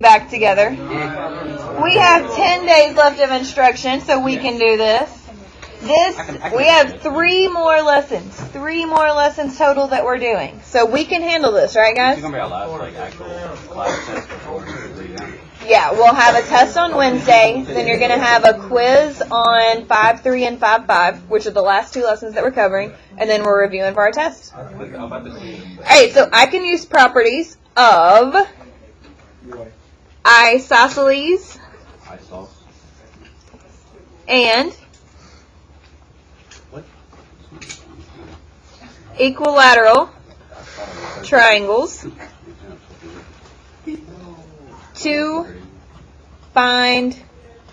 back together. We have 10 days left of instruction, so we can do this. We have 3 more lessons total that we're doing. So we can handle this, right guys? It's going to be our last actual class test before we leave. Yeah, we'll have a test on Wednesday, then you're going to have a quiz on 5.3 and 5.5, which are the last 2 lessons that we're covering, and then we're reviewing for our test. Alright, so I can use properties of isosceles and equilateral triangles to find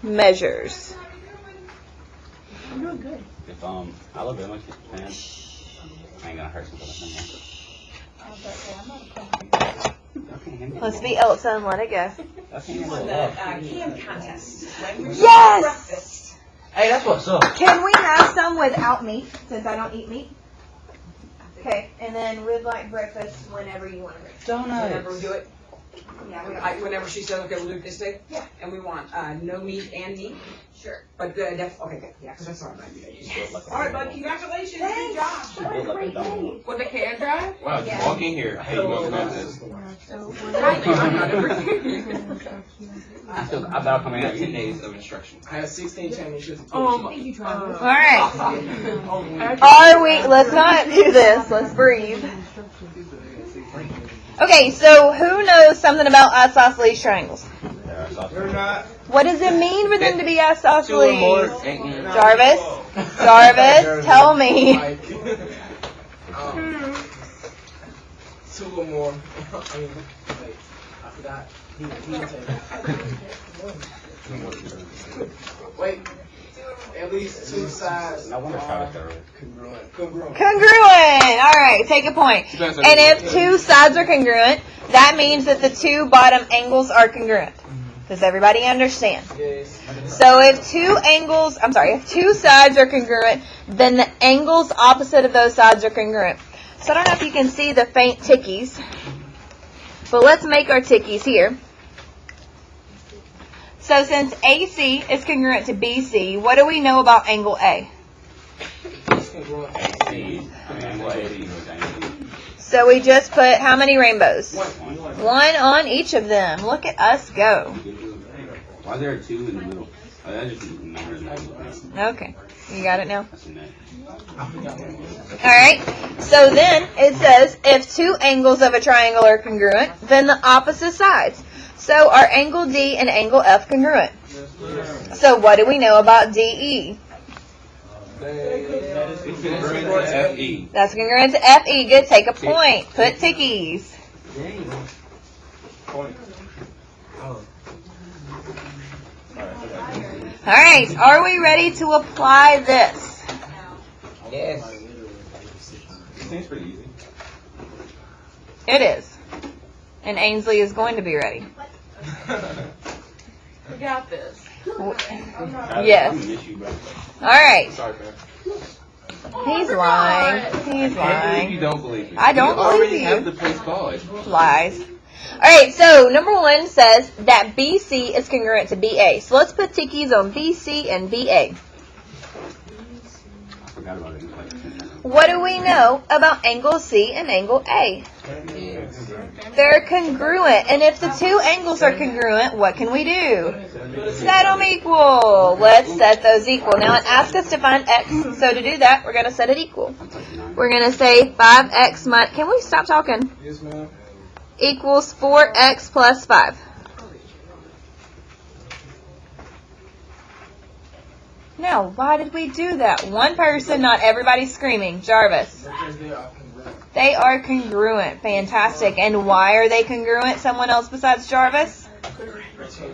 measures. I'm doing good. If Alabama fan, I ain't gonna hurt something. Let's be Elsa and let it go. Cam contest. Yes! Breakfast. Hey, that's what's up. Can we have some without meat, since I don't eat meat? Okay, and then we'd like breakfast whenever you want to. Whenever we do it. Yeah, Whenever she says, okay, we'll do it this day. Yeah. And we want no meat and meat. Sure. But okay, good. Yeah, because that's all right. Yes. All right, bud. Congratulations. Good job. With the can drive? Wow, just walk in here. Hey, you want to this? I thought I'm coming out 10 days of instruction. I have 16 championships. All right. Let's not do this. Let's breathe. Okay, so who knows something about isosceles triangles? They're not. What does it mean for them to be isosceles? Jarvis, Jarvis, tell me. 2 or more. I forgot. Wait. At least 2 sides. I wonder how to Congruent. Congruent. All right, take a point. And if 2 sides are congruent, that means that the 2 bottom angles are congruent. Does everybody understand? Yes. So if 2 sides are congruent, then the angles opposite of those sides are congruent. So I don't know if you can see the faint tickies, but let's make our tickies here. So since AC is congruent to BC, what do we know about angle A? So we just put how many rainbows? 1 on each of them. Look at us go. Why is there 2 in the middle? Oh, that's just numbers. Okay, you got it now? Alright, so then it says if 2 angles of a triangle are congruent, then the opposite sides. So are angle D and angle F congruent? So what do we know about DE? FE. That's congruent to FE. Good, take a point. Put tickies. Alright, are we ready to apply this? Yes. Seems pretty easy. It is. And Ainsley is going to be ready. We got this. Yes. Alright. Sorry, man. He's lying. He's You lying. don't believe me. I don't You already believe you. have the place called. Lies. Alright, so number 1 says that BC is congruent to BA. So let's put tickies on BC and BA. I forgot about it. What do we know about angle C and angle A? They're congruent. And if the 2 angles are congruent, what can we do? Set them equal. Let's set those equal. Now it asks us to find x. So to do that, we're going to set it equal. We're going to say 5x minus... Can we stop talking? Yes, ma'am. Equals 4x plus 5. Now, why did we do that? One person, not everybody screaming. Jarvis. Because they are congruent. They are congruent. Fantastic. And why are they congruent? Someone else besides Jarvis?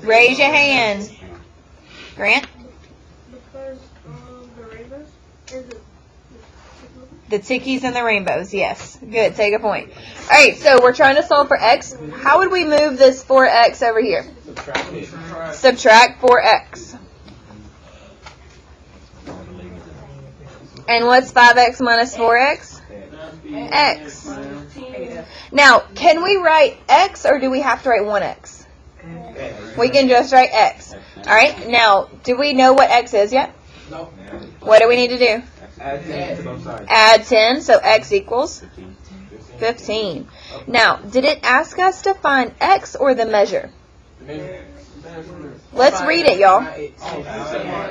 Raise your hand. Grant? Because the rainbows is it The tickies and the rainbows. Yes. Good. Take a point. All right. So we're trying to solve for x. How would we move this 4x over here? Subtract 4x. And what's 5x minus 4x? X. Now, can we write x or do we have to write 1x? We can just write x. Alright, now, do we know what x is yet? No. What do we need to do? Add 10 to both sides. Add 10, so x equals 15. Now, did it ask us to find x or the measure? Let's read it, y'all.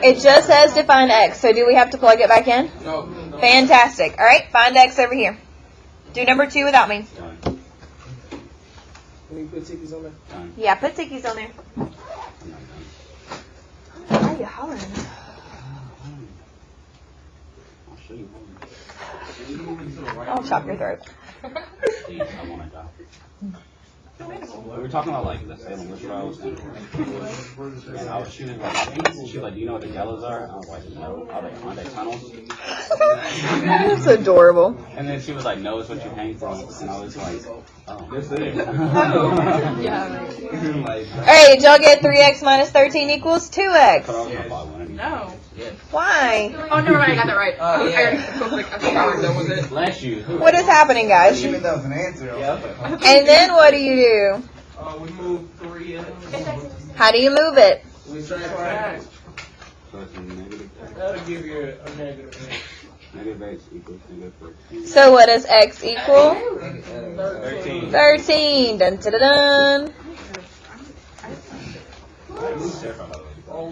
It just says to find x, so do we have to plug it back in? No. Fantastic. Alright, find x over here. Do number 2 without me. Done. Can you put tickets on there? Done. Yeah, put tickies on there. I'm not done. Why are you hollering? I'll show you. I'll chop your throat. Please, I want to die. We were talking about like the Salem witch trials, and I was shooting like, she was like, "Do you know what the gallows are?" I was like, "No." I was like, "Aren't they tunnels?" That's adorable. And then she was like, "No, it's what you hang from." And I was like, "Oh." Yes, it is. Alright, did y'all get 3x minus 13 equals 2x? No. Why? Oh, never mind. I got that right. Oh, yeah. That was it. Bless you. What is happening, guys? Even though it's an answer. And then what do you do? We move 3 in. How do you move it? We subtract. So it's a negative. That'll give you a negative. Negative x equals negative 13. So what does x equal? 13. 13. Dun dun dun dun.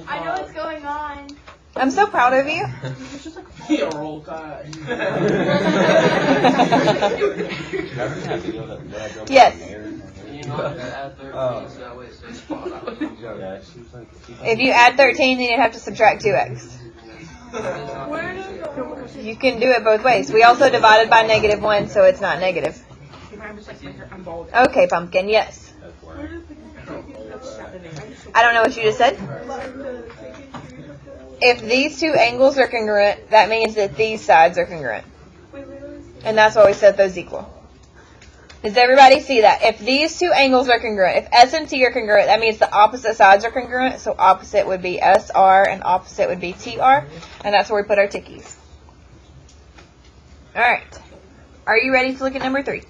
I know what's going on. I'm so proud of you. Yeah, roll tide. Yes. Oh. If you add 13, then you'd have to subtract 2x. You can do it both ways. We also divided by negative 1, so it's not negative. Okay, Pumpkin, yes. I don't know what you just said. If these two angles are congruent, that means that these sides are congruent. And that's why we set those equal. Does everybody see that? If these two angles are congruent, if S and T are congruent, that means the opposite sides are congruent. So opposite would be SR and opposite would be TR. And that's where we put our tickies. Alright. Are you ready to look at number 3?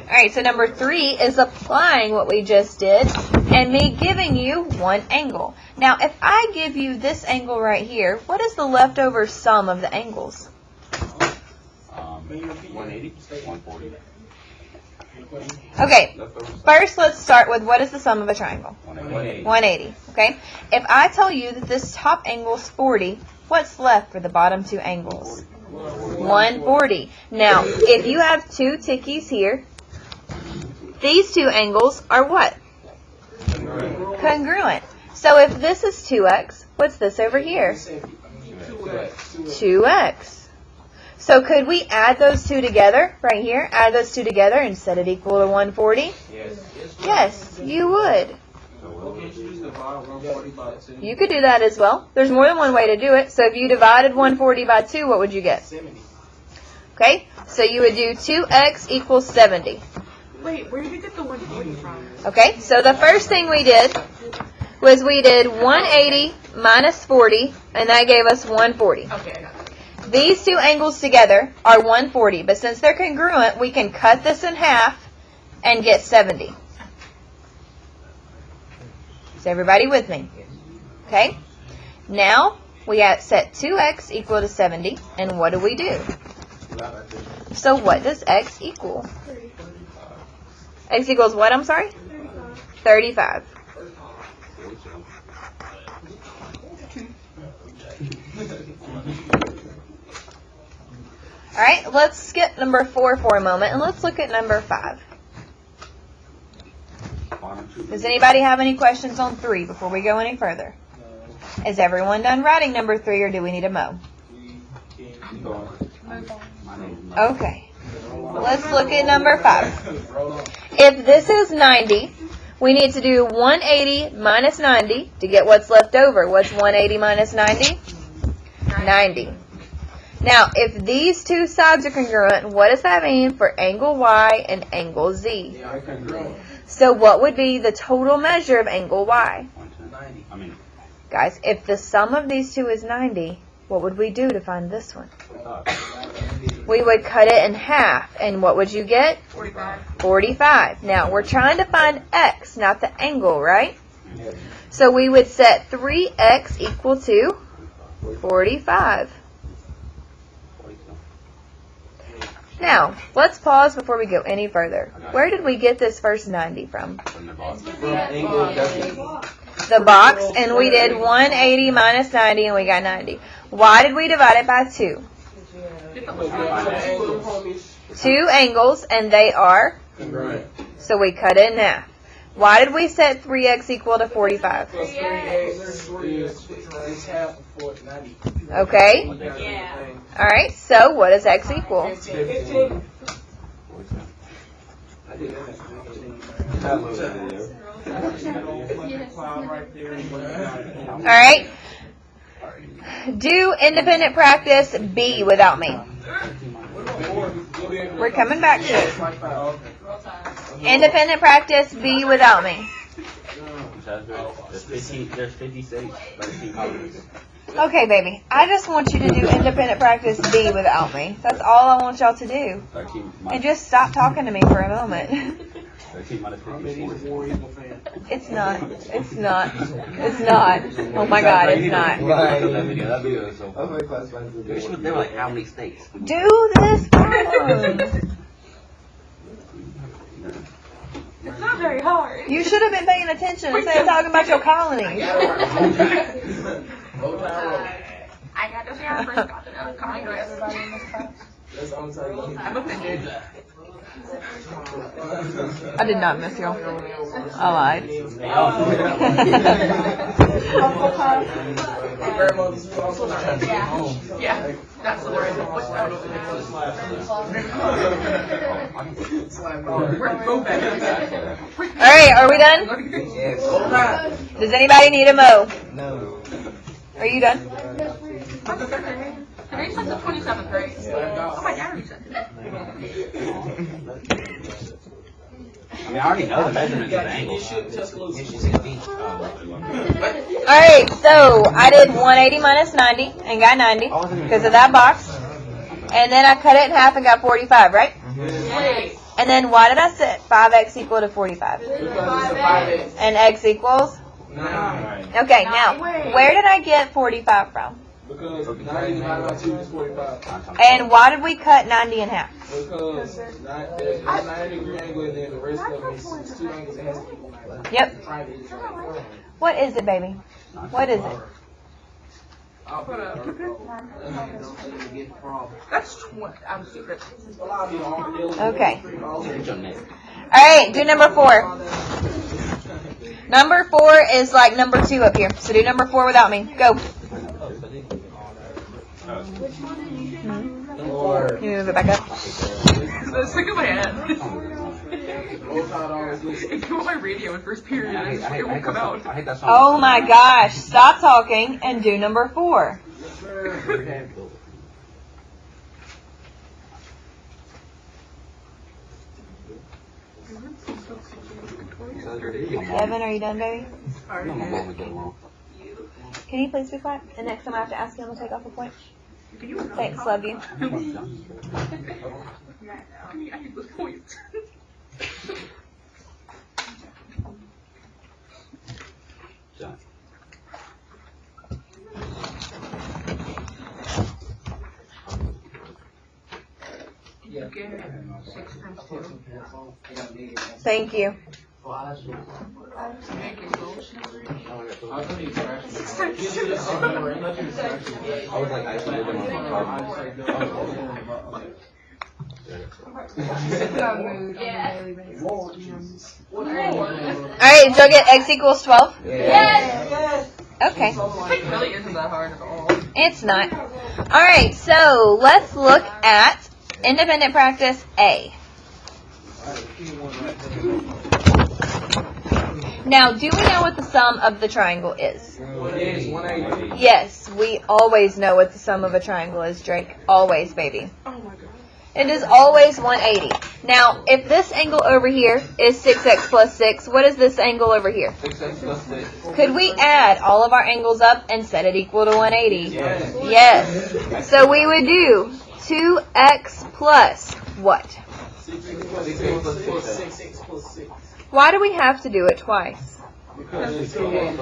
Alright, so number 3 is applying what we just did and me giving you one angle. Now, if I give you this angle right here, what is the leftover sum of the angles? 180, 140. Okay, first let's start with what is the sum of a triangle? 180. 180, okay? If I tell you that this top angle is 40, what's left for the bottom two angles? 140. Now, if you have two tickies here, these two angles are what? Congruent. So if this is 2x, what's this over here? 2x. So could we add those two together right here? Add those two together and set it equal to 140? Yes, you would. You could do that as well. There's more than one way to do it. So if you divided 140 by 2, what would you get? 70. Okay, so you would do 2x equals 70. Wait, where did you get the 140 from? Okay, so the first thing we did was we did 180 minus 40, and that gave us 140. Okay, I got that. These two angles together are 140, but since they're congruent, we can cut this in half and get 70. Is everybody with me? Okay, now we set 2x equal to 70, and what do we do? So what does x equal? X equals what, I'm sorry? 35. Alright, let's skip number 4 for a moment and let's look at number 5. Does anybody have any questions on 3 before we go any further? Is everyone done writing number 3 or do we need a mo? Okay. Let's look at number 5. If this is 90, we need to do 180 minus 90 to get what's left over. What's 180 minus 90? 90. Now, if these two sides are congruent, what does that mean for angle Y and angle Z? So what would be the total measure of angle Y? 110. Guys, if the sum of these two is 90, what would we do to find this one? We would cut it in half, and what would you get? 45. 45. Now, we're trying to find x, not the angle, right? So we would set 3x equal to 45. Now, let's pause before we go any further. Where did we get this first 90 from? The box, and we did 180 minus 90, and we got 90. Why did we divide it by 2? 2 angles, and they are? So we cut it in half. Why did we set 3x equal to 45? Okay. Yeah. All right, so what does x equal? All right. Do independent practice B without me. We're coming back to it. Independent practice B without me. There's 56, 13 colors. Okay, baby. I just want you to do independent practice B without me. That's all I want y'all to do. 13 And minus, just stop talking to me for a moment. 13 minus 54. It's not. It's not. It's not. Oh my God, it's not. That video is so funny. They were like, how many states? Do this problem. It's not very hard. You should have been paying attention instead of talking about your colonies. I got to see how I first got to know Congress. I'm offended. I did not miss y'all. I lied. Yeah, that's the word. Go back. Alright, are we done? Does anybody need a mo? No. Are you done? Today's like the 27th, right? Oh, my dad already said it. I mean, I already know the measurements of the angles. Alright, so I did 180 minus 90 and got 90 because of that box. And then I cut it in half and got 45, right? Yes. And then why did I set 5x equal to 45? And x equals? Okay, now, where did I get 45 from? Because 90 divided by 2 is 45. And why did we cut 90 in half? Because there's a 90-degree angle and then the rest of them is 2 angles and has to equal 90. Yep. What is it, baby? What is it? I'll put a. That's 20. I'm secret. Okay. Alright, do number 4. Number 4 is like number 2 up here. So do number 4 without me. Go. Can you move it back up? Let's look at my hand. If you want my radio in first period, it won't come out. I hate that song. Oh my gosh. Stop talking and do number 4. 7, are you done, baby? You know my mom would get along. Can you please be quiet? And next time I have to ask him to take off a point. Thanks, love you. I need those points. Done. Thank you. I was like, I actually lived in Alright, did y'all get x equals 12? Yes. Okay. It really isn't that hard at all. It's not. Alright, so let's look at independent practice A. Now, do we know what the sum of the triangle is? Yes, we always know what the sum of a triangle is, Drake. Always, baby. Oh my god. It is always 180. Now, if this angle over here is 6x plus 6, what is this angle over here? 6x plus 6. Could we add all of our angles up and set it equal to 180? Yes. Yes. So we would do 2x plus what? 6x plus 6. Why do we have to do it twice? Because it's congruent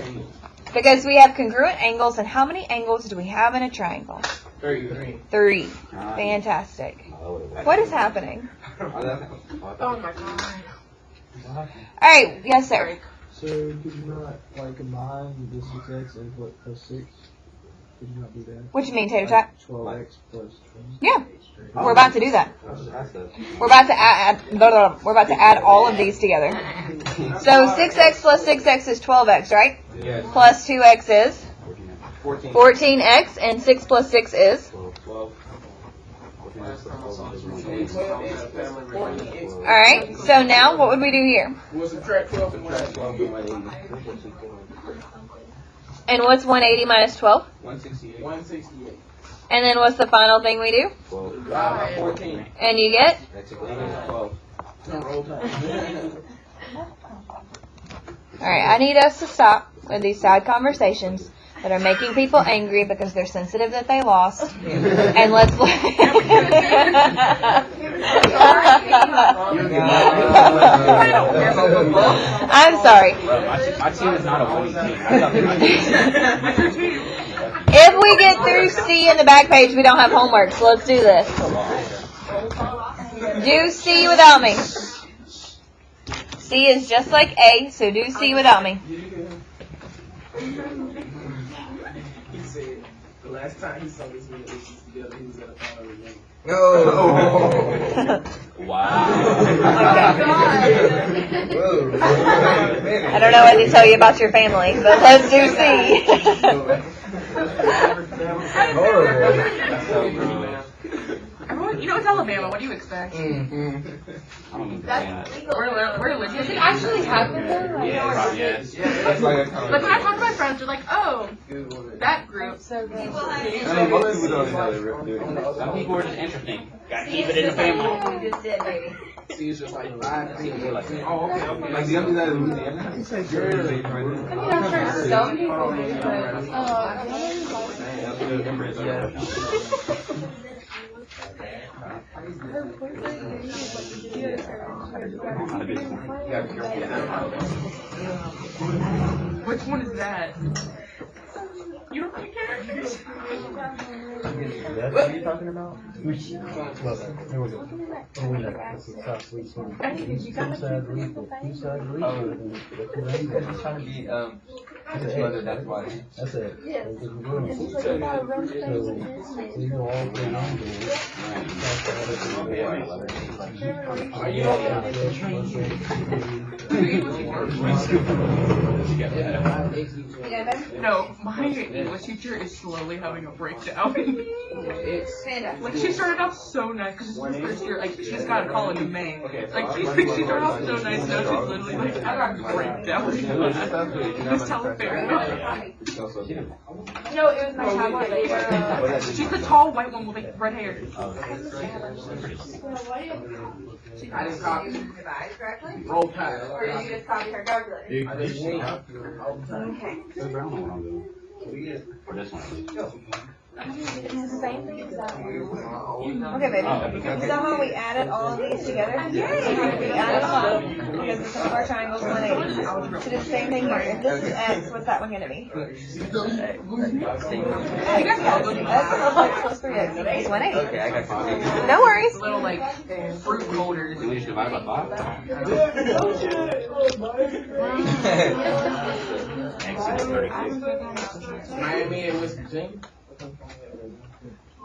angle. Because we have congruent angles, and how many angles do we have in a triangle? 3. 3. Fantastic. What is happening? Oh my god. Alright, yes sir. So could you not like combine the 6x and what plus 6? Could you not do that? What you mean, Tater Tot? 12x plus 20. Yeah. We're about to do that. We're about to add all of these together. So 6x plus 6x is 12x, right? Yes. Plus 2x is 14. 14x, and 6 plus 6 is? 12. Alright, so now what would we do here? We'll subtract 12 and 180. And what's 180 minus 12? 168. And then what's the final thing we do? 14. And you get? 12. Alright, I need us to stop with these side conversations that are making people angry because they're sensitive that they lost. And let's I'm sorry. My team is not a winning team. If we get through C in the back page, we don't have homework, so let's do this. Do C without me. C is just like A, so do C without me. He said the last time he saw this video together, he was at a final game. Wow. I don't know what to tell you about your family, but let's do C. Everyone, you know it's Alabama. What do you expect? I don't understand that. We're legit. Does it actually happen though? Yeah, yes. Like when I talk to my friends, they're like, "Oh, that group." So good. Some people are just interesting. Gotta keep it in the family. See, it's just like 5 people. Like, oh, okay. Like, the other guy in Louisiana. He's like, really? I mean, I'm sure some people do, Which one is that? You don't really care. That's what you're talking about? There we go. Oh, wait, this is South Sweet Song. Eastside Lethal. Eastside Lethal. He's trying to be, his brother, that's why. That's it. So, you know all the No, my English teacher is slowly having a breakdown. Like she started off so nice because this is her first year. Like she just got a college in May. Like she started off so nice. Now she's literally like, I got a breakdown. Just tell her fair. No, it was my tablet. She's the tall white one with like red hair. I didn't copy. Roll Tide. Or did you just copy her calculator? I didn't Okay. The brown one I'll do. Or this one at least. Same thing as that one. Okay, baby. Somehow we added all of these together. We added them up because the sum of our triangles is 180. So do the same thing here. If this is X, what's that one going to be? X plus 3X is 180. Okay, I got you. No worries. Little like fruit holders. Can we just divide by 5? X is 36. Miami and West Virginia.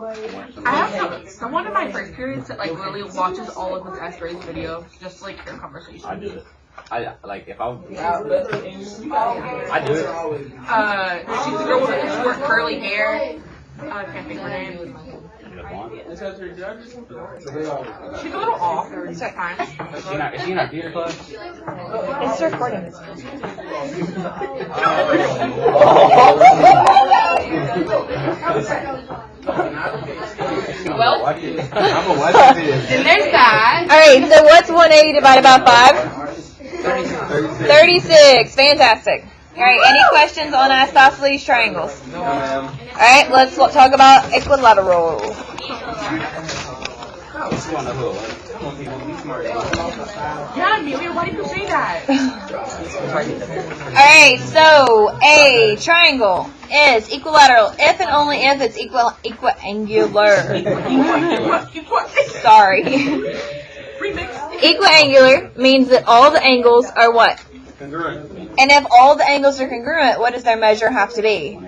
I have someone in my first period that like really watches all of Miss Esther's videos just like hear conversation. I do it. I like if I do it. She's the girl with the short curly hair. I can't think of her name. She's a little off. It's fine. Is she in our theater club? It's recording. well, Watch it. I'm gonna watch this. then there's that. Alright, so what's 180 divided by 5? 36. Fantastic. Alright, any questions on isosceles triangles? No, ma'am. Alright, let's talk about equilateral. What's going on, right? Come on, people, be smart. Yeah, Amelia, why did you say that? Alright, so a triangle is equilateral if and only if it's equiangular. Sorry. Equiangular means that all the angles are what? Congruent. And if all the angles are congruent, what does their measure have to be?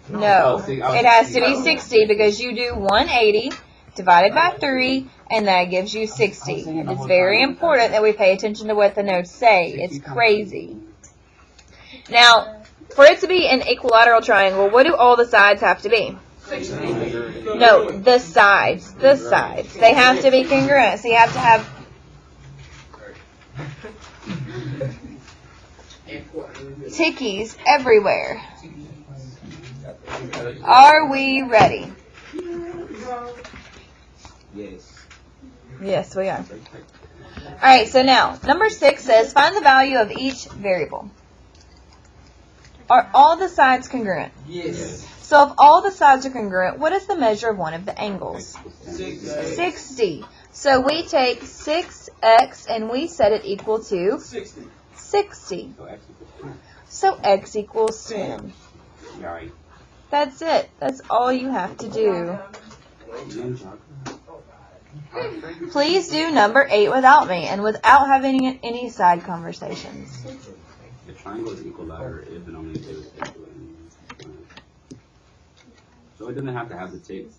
No. It has to be 60 because you do 180 divided by 3 and that gives you 60. It's very important that we pay attention to what the notes say. It's crazy. Now, for it to be an equilateral triangle, what do all the sides have to be? No, the sides. The sides. They have to be congruent. So you have to have tickies everywhere. Are we ready? Yes. Yes, we are. Alright, so now, number 6 says, find the value of each variable. Are all the sides congruent? Yes. So if all the sides are congruent, what is the measure of one of the angles? 60. So we take 6x and we set it equal to 60. So x equals 10. Alright. That's it. That's all you have to do. Please do number 8 without me and without having any side conversations. The triangle is equilateral if and only if it is equilateral. So it doesn't have to have the tips.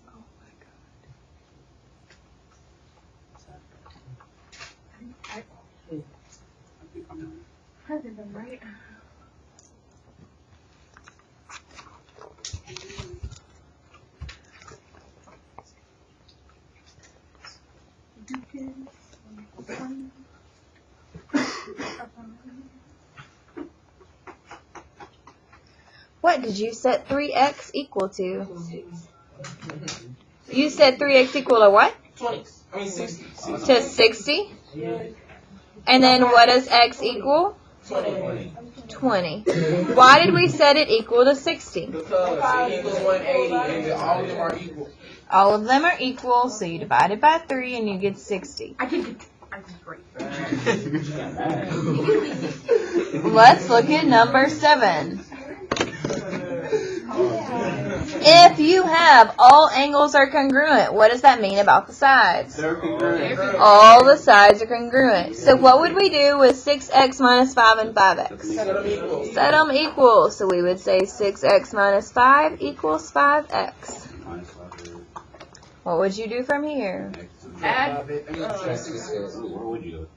I think I'm right. What did you set 3x equal to? You said 3x equal to what? 60. To 60? And then what does x equal? 20. Why did we set it equal to 60? Because it equals 180 and all of them are equal. All of them are equal, so you divide it by 3 and you get 60. I did great. Let's look at number 7. If you have all angles are congruent, what does that mean about the sides? All the sides are congruent. So what would we do with 6x minus 5 and 5x? Set them equal. So we would say 6x minus 5 equals 5x. What would you do from here? Where would you go?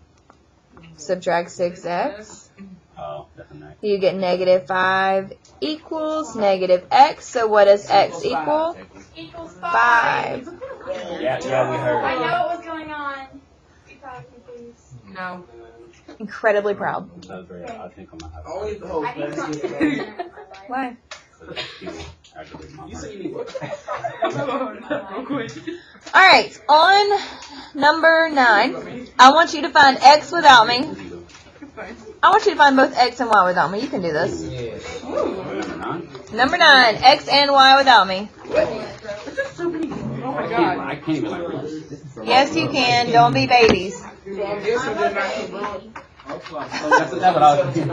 Subtract 6x. Oh, that's a nice. You get negative 5 equals negative x. So what does x equal? Equals 5. Yeah, we heard. I know what was going on. You probably confused. No. Incredibly proud. That was very, I think I'm gonna have Only if the whole I think class it's gets not it. Why? people actually my You said you need what? Real quick. Alright, on number 9, I want you to find x without me. I want you to find both x and y without me. You can do this. Number 9, x and y without me. So many. Oh my I god. can't even like read. Yes, you can. Don't be babies. So I'm guessing they're not congruent. That's what I was thinking.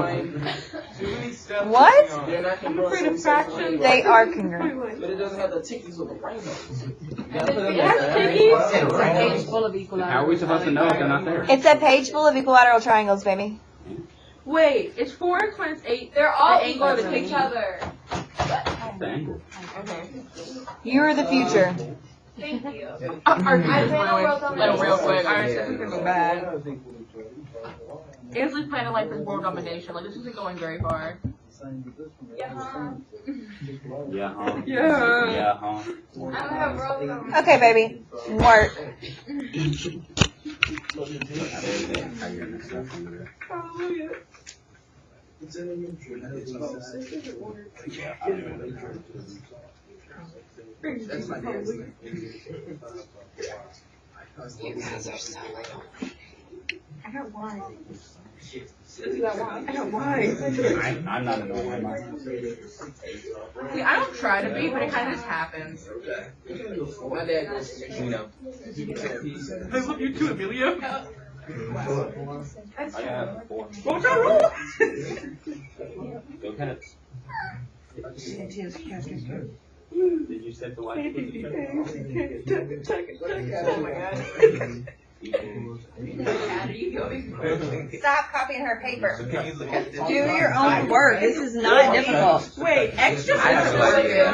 What? They're not I'm afraid of congruent. fractions. They are congruent. But it doesn't have the tickies with the rainbows. How are we supposed to know if they're not there? It's a page full of equilateral triangles, baby. Wait, it's 4x minus 8. They're all The angle equal of the to tickies. each other. The angle. Okay. You're the future. Thank you. Our I plan on world domination. real quick. Our system's gonna go bad. Ansley's planning like this world domination. Like this isn't going very far. Yeah. Yeah, huh? Yeah. Yeah, huh? I don't have world domination. Okay, baby. Work. That's my dance. You guys are so little. I got one. I don't mind. I'm not in the See, I don't try to be, but it kind of just happens. My dad goes, you know. I love you too, Emilio. I got 4. What's that roll? Go Cats. Did you set the light? Oh my god. Stop copying her paper. Do your own work. This is not difficult. Wait, X just I have no idea.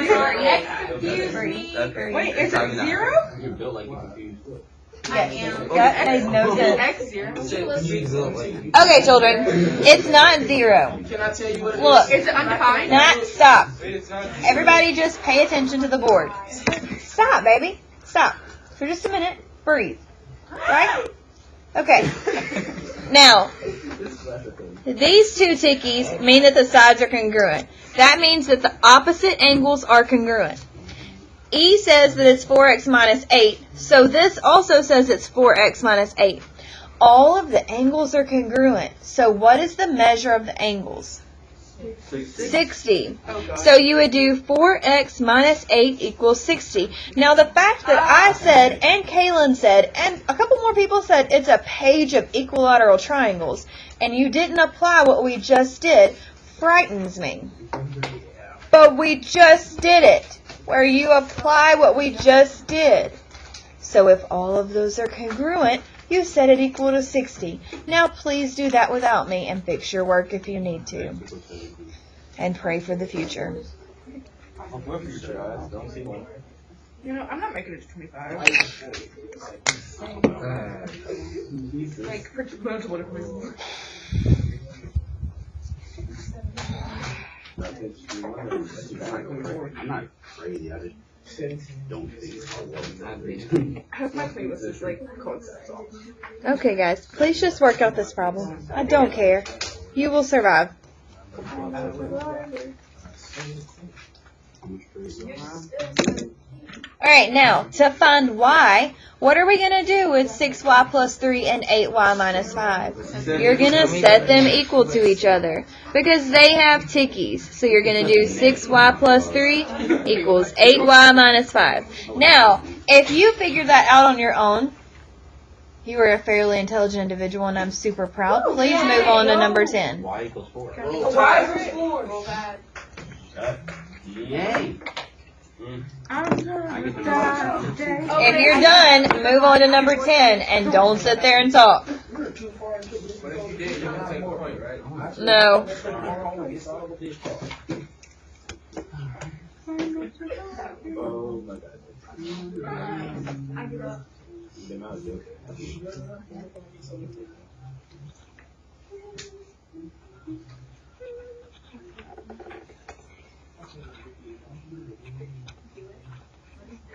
Excuse me. Wait, is it 0? You're built like you're confused. Yes. That made no sense. X 0? Okay, children. It's not 0. Can I tell you what it is? Look. Is it undefined? Not stop. It's not. Everybody just pay attention to the board. Stop, baby. Stop. For just a minute. Breathe. Right? Okay. Now, these two tickies mean that the sides are congruent. That means that the opposite angles are congruent. E says that it's 4x minus 8, so this also says it's 4x minus 8. All of the angles are congruent. So what is the measure of the angles? 60. So you would do 4x minus 8 equals 60. Now the fact that I said, and Kaylin said, and a couple more people said it's a page of equilateral triangles, and you didn't apply what we just did, frightens me. But we just did it, where you apply what we just did. So if all of those are congruent, you set it equal to 60. Now please do that without me and fix your work if you need to. And pray for the future. You know, I'm not making it to 25. Like, multiple different. I'm not crazy. I just don't think I hope my playlist is like called sex songs. Okay, guys, please just work out this problem. I don't care. You will survive. Alright, now, to find y, what are we going to do with 6y plus 3 and 8y minus 5? You're going to set them equal to each other because they have tickies. So you're going to do 6y plus 3 equals 8y minus 5. Now, if you figure that out on your own, you are a fairly intelligent individual and I'm super proud. Please move on to number 10. Y equals 4. Why? Roll that. Yay! If you're done, move on to number 10 and don't sit there and talk. But if you did, you would take a point, right? No. Oh my God.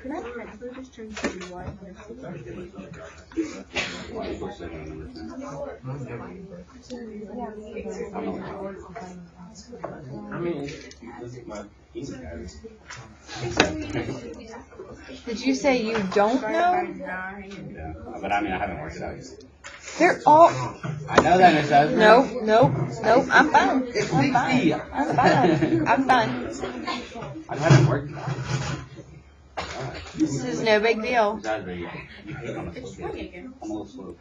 Could I actually just change to y minus 6? Y equals 7 on number 10. I mean, this is my easy guys. Did you say you don't know? Yeah, but I mean, I haven't worked it out yet. They're all... I know that, Miss Asbury. Nope. I'm fine. I'm fine. I haven't worked it out. Alright. This is no big deal. Miss Asbury, you hate on a slope. On a little slope.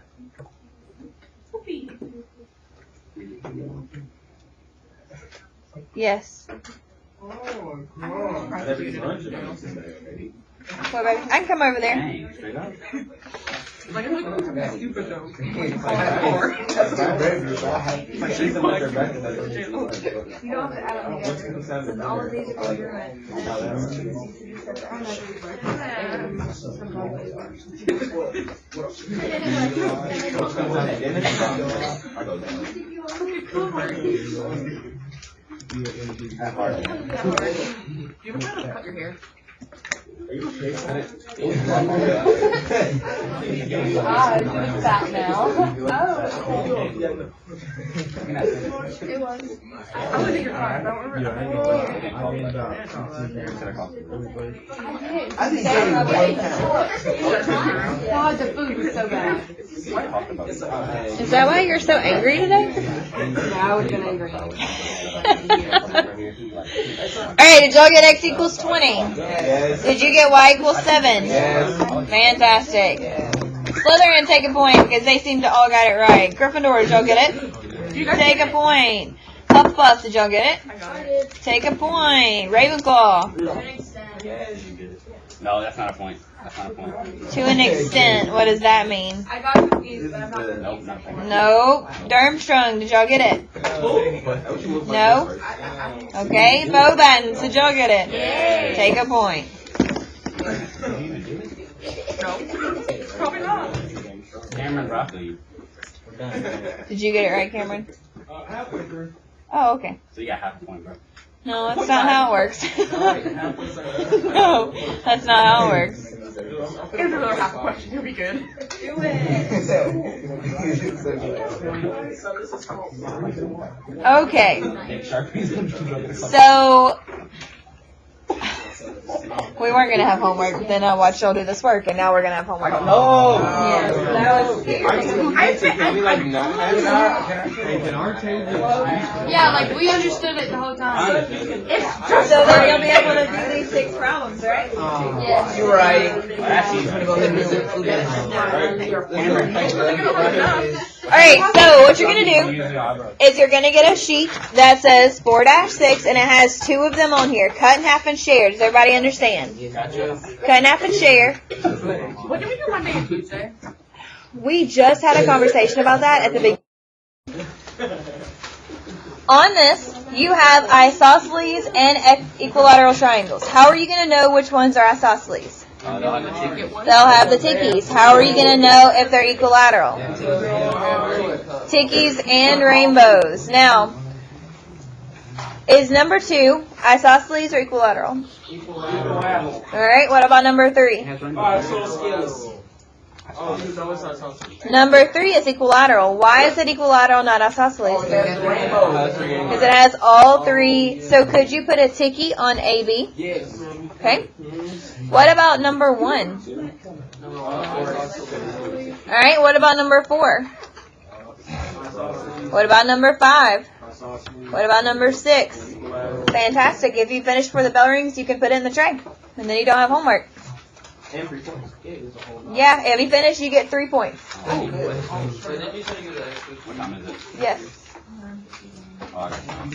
Yes. That is lunch about today. What, baby? I can come over there. Dang, straight up. Like, I'm like, stupid though. You don't have to add them together. Since all of these are congruent. You ever try to cut your hair? Fat now. It was. I would think you're fine. I don't remember. I think God, the food was so bad. Is that why you're so angry today? Yeah, I would have been angry. Alright, did y'all get x equals 20? Yes. Did you get y equals 7? Yes. Fantastic. Slytherin, take a point because they seem to all got it right. Gryffindor, did y'all get it? You guys Take a point. Hufflepuff, did y'all get it? I got it. Take a point. Ravenclaw, No, that's not a point. That's not a point. to an extent. What does that mean? I got confused, but I'm not. Nope, not a point. Nope. Durmstrang, did y'all get it? No? Okay. Bowbuttons, did y'all get it? Take a point. No. Probably not. Cameron Broccoli. Did you get it right, Cameron? Oh, okay. So you got half a point, bro. No, that's not how it works. No, that's not how it works. Here's another half a question. You'll be good. Okay. Take Sharpies. So, we weren't going to have homework. Then I watched y'all do this work, and now we're going to have homework. No. Yes, that was Yeah, like we understood it the whole time. So then you'll be able to do these 6 problems, right? Yes. You're right. Alright, so what you're going to do is you're going to get a sheet that says 4-6, and it has 2 of them on here. Cut in half and share. Does everybody understand? Gotcha. Cut in half and share. What did we do Monday and Tuesday? We just had a conversation about that at the beginning. On this, you have isosceles and equilateral triangles. How are you going to know which ones are isosceles? They'll have the ticket. They'll have the tickies. How are you going to know if they're equilateral? Tickies and rainbows. Now, is number 2 isosceles or equilateral? Alright, what about number 3? Number 3 is equilateral. Why is it equilateral, not isosceles? Because it has all 3. So could you put a ticky on AB? Yes. Okay. What about number 1? Alright, what about number 4? What about number 5? What about number 6? Fantastic. If you finish for the bell rings, you can put it in the tray. And then you don't have homework. Yeah, if you finish, you get 3 points. What time is it? Yes. Oh, I got time.